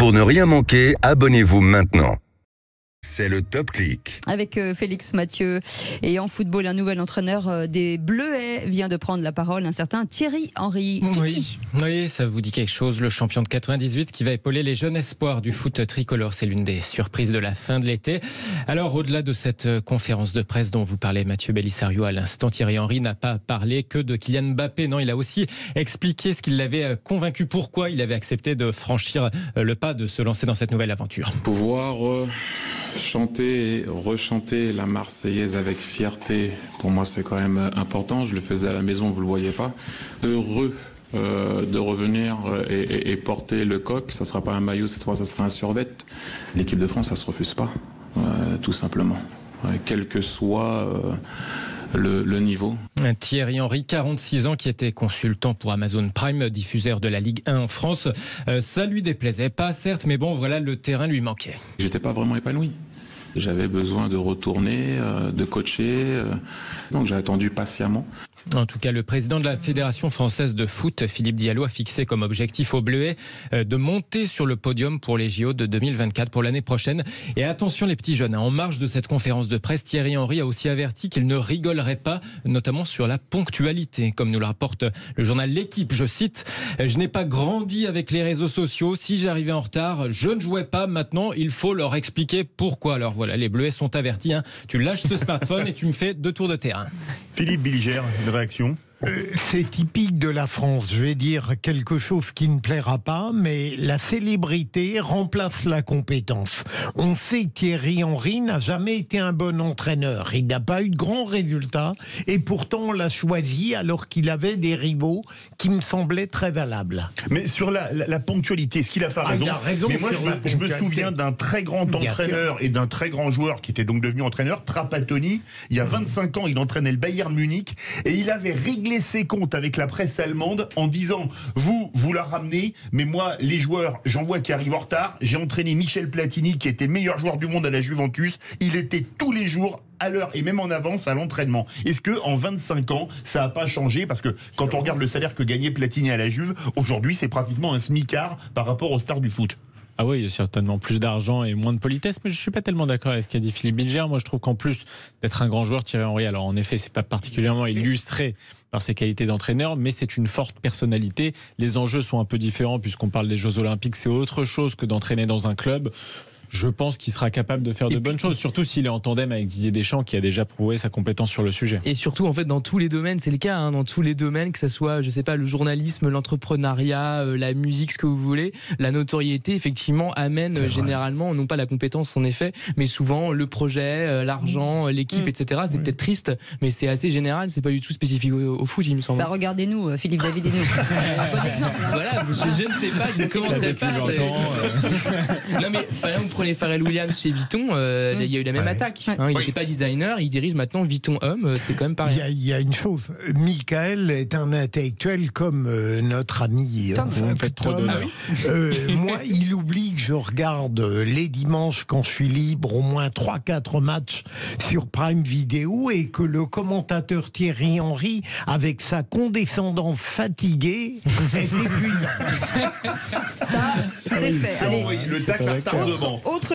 Pour ne rien manquer, abonnez-vous maintenant. C'est le Top Clic. Avec Félix Mathieu. Et en football, un nouvel entraîneur des Bleuets vient de prendre la parole, un certain Thierry Henry. Oui, ça vous dit quelque chose. Le champion de 98 qui va épauler les jeunes espoirs du foot tricolore. C'est l'une des surprises de la fin de l'été. Alors, au-delà de cette conférence de presse dont vous parlez, Mathieu Bellissario, à l'instant, Thierry Henry n'a pas parlé que de Kylian Mbappé. Non, il a aussi expliqué ce qui l'avait convaincu, pourquoi il avait accepté de franchir le pas, de se lancer dans cette nouvelle aventure. Pouvoir chanter et rechanter la Marseillaise avec fierté, pour moi c'est quand même important. Je le faisais à la maison, vous le voyez pas. Heureux de revenir et porter le coq. Ça sera pas un maillot cette fois, ça sera un survêt. L'équipe de France, ça se refuse pas, tout simplement, quel que soit le niveau. Thierry Henry, 46 ans, qui était consultant pour Amazon Prime, diffuseur de la Ligue 1 en France. Ça lui déplaisait pas, certes, mais bon, voilà, le terrain lui manquait. J'étais pas vraiment épanoui. J'avais besoin de retourner, de coacher, donc j'ai attendu patiemment. En tout cas, le président de la Fédération française de foot, Philippe Diallo, a fixé comme objectif aux Bleuets de monter sur le podium pour les JO de 2024, pour l'année prochaine. Et attention les petits jeunes, en marge de cette conférence de presse, Thierry Henry a aussi averti qu'il ne rigolerait pas, notamment sur la ponctualité, comme nous le rapporte le journal L'Équipe. Je cite: « Je n'ai pas grandi avec les réseaux sociaux. Si j'arrivais en retard, je ne jouais pas. Maintenant, il faut leur expliquer pourquoi. » Alors voilà, les Bleuets sont avertis. Tu lâches ce smartphone et tu me fais 2 tours de terrain. Philippe Bilger, une réaction? C'est typique de la France. Je vais dire quelque chose qui ne plaira pas, mais la célébrité remplace la compétence. On sait que Thierry Henry n'a jamais été un bon entraîneur. Il n'a pas eu de grands résultats et pourtant on l'a choisi alors qu'il avait des rivaux qui me semblaient très valables. Mais sur la ponctualité, est-ce qu'il n'a pas raison? Il a raison. Mais moi, je me souviens d'un très grand entraîneur et d'un très grand joueur qui était donc devenu entraîneur, Trapattoni. Il y a 25 ans, il entraînait le Bayern Munich et il avait réglé ses comptes avec la presse allemande en disant: vous la ramenez, mais moi les joueurs, j'en vois qui arrivent en retard. J'ai entraîné Michel Platini qui était meilleur joueur du monde à la Juventus, il était tous les jours à l'heure et même en avance à l'entraînement. Est-ce que en 25 ans ça n'a pas changé? Parce que quand on regarde le salaire que gagnait Platini à la Juve, aujourd'hui c'est pratiquement un smicard par rapport aux stars du foot. Ah oui, il y a certainement plus d'argent et moins de politesse, mais je ne suis pas tellement d'accord avec ce qu'a dit Philippe Bilger. Moi, je trouve qu'en plus d'être un grand joueur, Thierry Henry, alors en effet, c'est pas particulièrement illustré par ses qualités d'entraîneur, mais c'est une forte personnalité. Les enjeux sont un peu différents puisqu'on parle des Jeux Olympiques, c'est autre chose que d'entraîner dans un club. Je pense qu'il sera capable de faire de bonnes choses, surtout s'il est en tandem avec Didier Deschamps, qui a déjà prouvé sa compétence sur le sujet. Et surtout, en fait, dans tous les domaines, c'est le cas, dans tous les domaines, que ce soit, je sais pas, le journalisme, l'entrepreneuriat, la musique, ce que vous voulez, la notoriété, effectivement, amène généralement, non pas la compétence, en effet, mais souvent le projet, l'argent, l'équipe, etc. C'est peut-être triste, mais c'est assez général, c'est pas du tout spécifique au foot, il me semble. Bah regardez-nous, Philippe David et nous. Bon exemple. Voilà, je ne sais pas, je ne commenterai pas. Non mais, par exemple, prenez Pharrell Williams chez Vuitton, il y a eu la même attaque. Il n'était pas designer, il dirige maintenant Vuitton Homme, c'est quand même pareil. Il y a une chose, Michael est un intellectuel comme notre ami Tom. Moi, il oublie que je regarde les dimanches quand je suis libre au moins 3-4 matchs sur Prime Video et que le commentateur Thierry Henry, avec sa condescendance fatiguée, est épuisant. Ça, c'est fait. Allez. Le tacle à retardement. Autre